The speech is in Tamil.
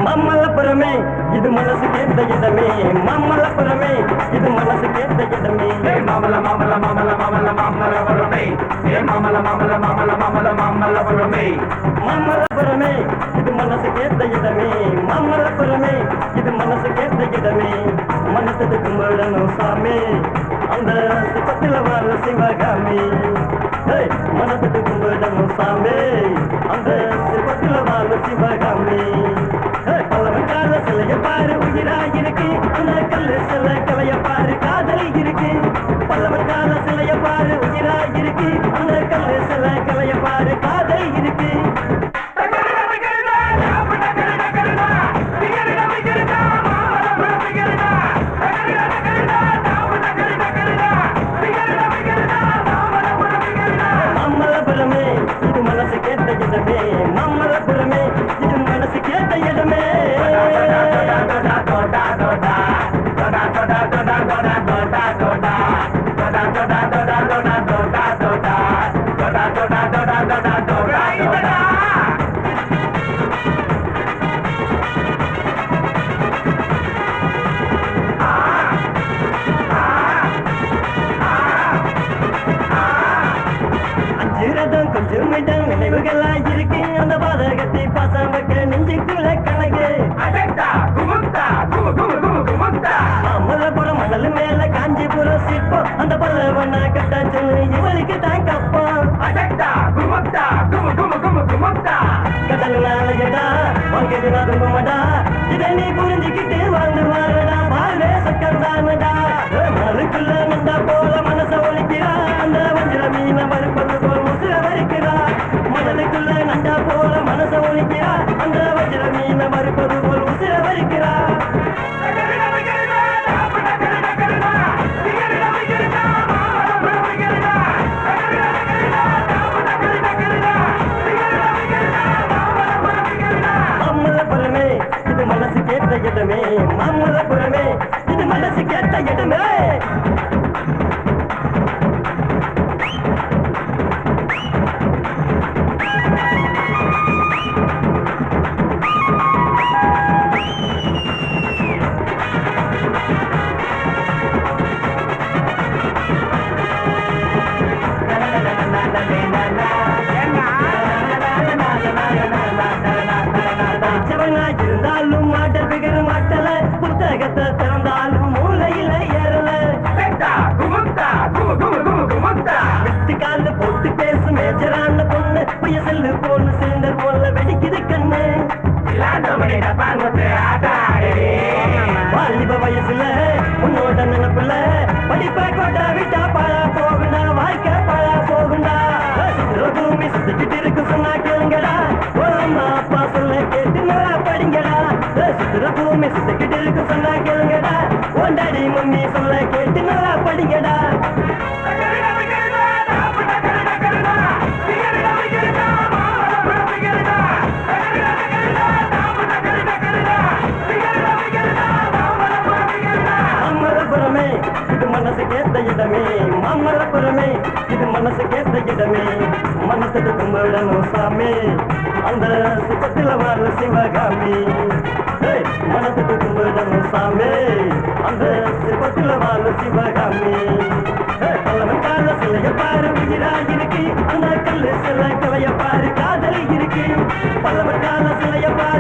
மம்மலபுரமே இது மனசு கேட்ட இடமே மம்மலபுரமே இது மனசு கேட்ட இடமே மாமல மாமல மாமல மாமல மாமலபுரமே மாமல மாமல மாமல மாமல மாமலபுரமே மம்மலபுரமே இது மனசு கேட்ட இடமே மம்மலபுரமே இது மனசு கேட்ட இடமே மனசுக்கு கும்பிடணும் சாமி அந்த சிப்பத்தில் வாழ சிவகாமி மனசுக்கு கும்பிடணும் சாமி அந்த சிப்பத்தில் வாழ சிவகாமி பல்லவக்கால சிலைய பாரு உயிரா இருக்கு அந்த கல்லு சில கலைய பாரு காதல் இருக்கு பல்லவக்கால சிலைய பாரு உயிரா இருக்கு அந்த கல்லு சில கலைய பாரு காதல் இருக்கு மம்மலபுரமே இது மனசு கேட்ட இடமே மம்மலபுரமே இது மனசு கேட்ட இடமே கொஞ்சம் நினைவுகளா இருக்கு அந்த பாதகத்தை பசங்க நெஞ்சுக்குள்ள கணக்கு மம்மலபுரம் மணல் மேல காஞ்சிபுரம் சிற்பம் அந்த பல்லவன கட்ட சொல்லு இவளுக்கு தான் கப்பம் கடல் நாளையடா வாங்கினா தும்பமடா இதை நீ புரிஞ்சுக்கிட்டு வாழ்ந்து வாழடா வாழ்வே சக்கரதானடா மறுக்குள்ள நந்தா போல மனச ஒழிக்கிறா அந்த வஞ்சிர மீன மறுப்பது போல் முசிற வரிக்கிறா மணலுக்குள்ள நண்டா போல மனச ஒழிக்கிறா அந்த வஞ்சிர மீன மறுப்பது போல் முசிற வரிக்கிறா மம்மலபுரமே இது மனசு கேட்ட இடமே மம்மலபுரமே இது மனசு கேட்ட இடமே இருந்தாலும் மாட்டல் பிகர மாட்டல புத்தகத்தை திறந்தாலும் மூளையில ஏறல விட்டு கால போட்டு பேசும் மேஜரான பொண்ணு பைய செல்லு போன்னு சிலிண்டர் போல வெடிக்குது கண்ணு வாலிப வயசுல உன்னோட நினைப்புல படிப்பா கொண்டா விட்டா பாழா போகுண்டா வாழ்க்கை பாழா போகுண்டா பூமி சுத்திக்கிட்டு இருக்கு சொன்னா கேளுங்கடா அம்மா அப்பா சொல்ல கேட்டு நல்லா படிங்கடா பூமி சுத்திக்கிட்டு இருக்கு சொன்னா கேளுங்கடா ஒண்டாடி மம்மி சொல்ல கேட்டு நல்லா படிங்கடா மம்மலபுரமே இது மனசு கேட்ட இடமே மம்மலபுரமே இது மனசு கேட்ட இடமே மனசுக்கு கும்பிடணும் சாமி அந்த சுத்தத்தில் வாழ சிவகாமி மனசுக்கு கும்பிடணும் சாமி அந்த சுத்தத்தில் வாழ சிவகாமி பல்லவக்கால சிலைய பாரு உயிரா இருக்கு அந்த கல்லு சில கலைய பாரு காதல் இருக்கு பல்லவக்கால சிலைய பாரு